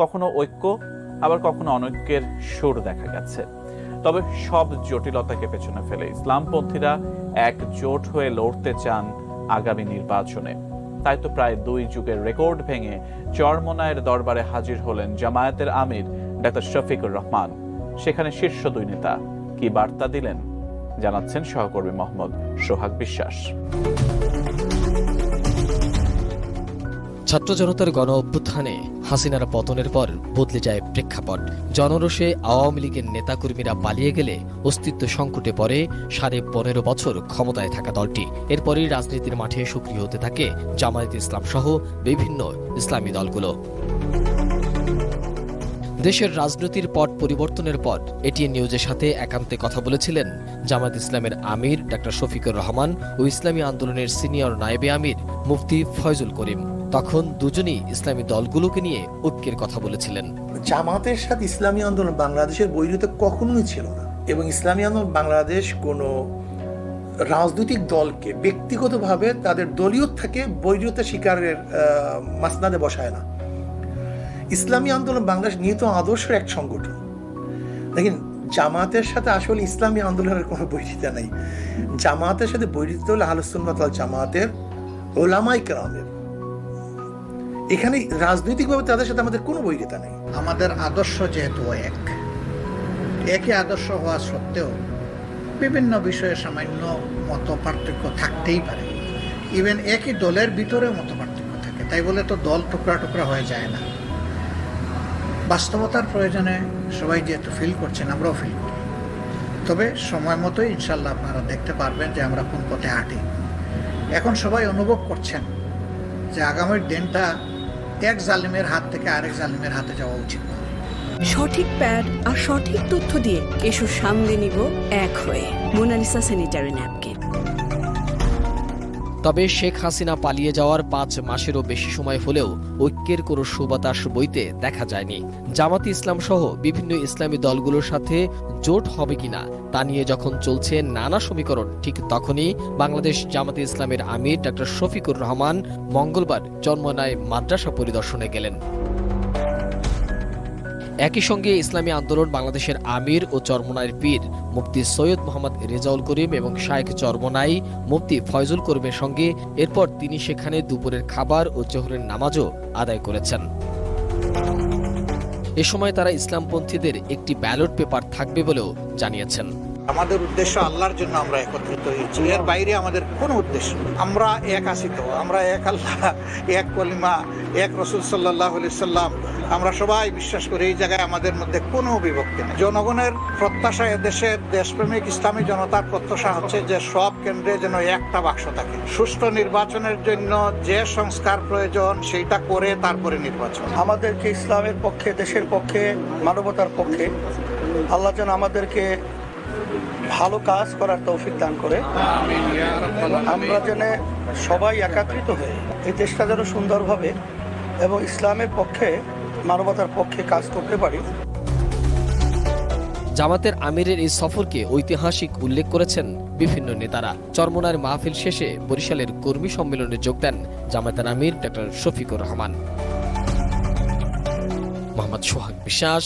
কখনো ঐক্য, আবার কখনো অনৈক্যের সুর দেখা গেছে। তবে সব জটিলতাকে পেছনে ফেলে ইসলামপন্থীরা একজোট হয়ে লড়তে চান আগামী নির্বাচনে। তাই তো প্রায় 2 যুগের রেকর্ড ভেঙে চরমোনাইয়ের দরবারে হাজির হলেন জামায়াতের আমির ডাক্তার শফিকুর রহমান। সেখানে শীর্ষ 2 নেতা কি বার্তা দিলেন, জানাচ্ছেন সহকর্মী মোহাম্মদ সোহাগ বিশ্বাস। ছাত্র জনতার গণ অভ্যুত্থানে হাসিনার পতনের পর বদলে যায় প্রেক্ষাপট। জনরোষে আওয়ামী লীগের নেতাকর্মীরা পালিয়ে গেলে অস্তিত্ব সংকটে পড়ে 15.5 বছর ক্ষমতায় থাকা দলটি। এরপরই রাজনীতির মাঠে সক্রিয় হতে থাকে জামায়াতে ইসলাম সহ বিভিন্ন ইসলামী দলগুলো। দেশের রাজনীতির পট পরিবর্তনের পর এটিএন নিউজের সাথে একান্তে কথা বলেছিলেন জামায়াত ইসলামের আমির ডাক্তার শফিকুর রহমান ও ইসলামী আন্দোলনের সিনিয়র নায়েবে আমির মুফতি ফয়জুল করিম। তখন দুজনই ইসলামী দলগুলোকে নিয়ে ঐক্যের কথা বলেছিলেন। জামাতের সাথে ইসলামী আন্দোলন বাংলাদেশের বৈরিতা কখনোই ছিল না, এবং ইসলামী আন্দোলন বাংলাদেশ কোনো রাজনৈতিক দলকে ব্যক্তিগতভাবে তাদের দলীয় থেকে বৈরিতা শিকারের মাসনাদে বসায় না। ইসলামী আন্দোলন বাংলাদেশ নিহিত আদর্শের এক সংগঠন। দেখেন, জামাতের সাথে আসলে ইসলামী আন্দোলনের কোনো বৈরিতা নেই। জামাতের সাথে বৈরিতা হলে আহলে সুন্নাত ওয়াল জামাতের ওলামায়ে কেরামের। এখানে রাজনৈতিকভাবে তাদের সাথে আমাদের কোনো বৈরিতা নেই। আমাদের আদর্শ যেহেতু একই আদর্শ হওয়া সত্ত্বেও বিভিন্ন বিষয়ে সামান্য মত পার্থক্য থাকতেই পারে। ইভেন একই দলের ভিতরেও মত পার্থক্য থাকে, তাই বলে তো দল টুকরা টুকরা হয়ে যায় না। বাস্তবতার প্রয়োজনে সবাই যেহেতু ফিল করছেন, আমরাও ফিল করি। তবে সময় মতোই ইনশাল্লাহ আপনারা দেখতে পারবেন যে আমরা কোন পথে হাঁটি। এখন সবাই অনুভব করছেন যে আগামীর দিনটা এক জালিমের হাত থেকে আরেক জালিমের হাতে যাওয়া উচিত। সঠিক প্যাড আর সঠিক তথ্য দিয়ে এসব সামলে নিব এক হয়ে। Monalisa sanitary napkin. তবে শেখ হাসিনা পালিয়ে যাওয়ার 5 মাসেরও বেশি সময় হলেও ঐক্যের কোনো সুবাতাস বইতে দেখা যায়নি। জামাতে ইসলাম সহ বিভিন্ন ইসলামী দলগুলোর সাথে জোট হবে কিনা তা নিয়ে যখন চলছে নানা সমীকরণ, ঠিক তখনই বাংলাদেশ জামাতে ইসলামের আমির ডাক্তার শফিকুর রহমান মঙ্গলবার চরমোনাই মাদ্রাসা পরিদর্শনে গেলেন। একই সঙ্গে ইসলামী আন্দোলন বাংলাদেশের আমির ও চরমোনাইয়ের পীর মুফতি সৈয়দ মোহাম্মদ রেজাউল করিম এবং শায়েখ চরমোনাই মুফতি ফয়জুল করিমের সঙ্গে এরপর তিনি সেখানে দুপুরের খাবার ও জোহরের নামাজও আদায় করেছেন। এ সময় তারা ইসলামপন্থীদের একটি ব্যালট পেপার থাকবে বলেও জানিয়েছেন। আমাদের উদ্দেশ্য আল্লাহর জন্য আমরা একত্রিত হয়েছি, এর বাইরে আমাদের কোনো উদ্দেশ্য নেই। আমরা এক আছি তো, আমরা এক আল্লাহ, এক কলিমা, এক রাসূল সাল্লাল্লাহু আলাইহি সাল্লাম, আমরা সবাই বিশ্বাস করি। এই জায়গায় আমাদের মধ্যে কোনো বিভক্তি নেই। জনগণের প্রত্যাশা, এদেশের দেশপ্রেমিক ইসলামী জনতার প্রত্যাশা হচ্ছে যে সব কেন্দ্রে যেন একটা বাক্স থাকে। সুষ্ঠু নির্বাচনের জন্য যে সংস্কার প্রয়োজন সেইটা করে তারপরে নির্বাচন। আমাদেরকে ইসলামের পক্ষে, দেশের পক্ষে, মানবতার পক্ষে আল্লাহ যেন আমাদেরকে ভালো কাজ করার তৌফিক দান করে। আমরা যেন সবাই একত্রিত হয়ে এই দেশটা যেন সুন্দরভাবে এবং ইসলামের পক্ষে, মানবতার পক্ষে কাজ করতে পারি। জামাতের আমিরের এই সফরকে ঐতিহাসিক উল্লেখ করেছেন বিভিন্ন নেতারা। চরমোনাইয়ের মাহফিল শেষে বরিশালের কর্মী সম্মেলনে যোগ দেন জামাতের আমির ডাক্তার শফিকুর রহমান। মোহাম্মদ সোহাগ বিশ্বাস,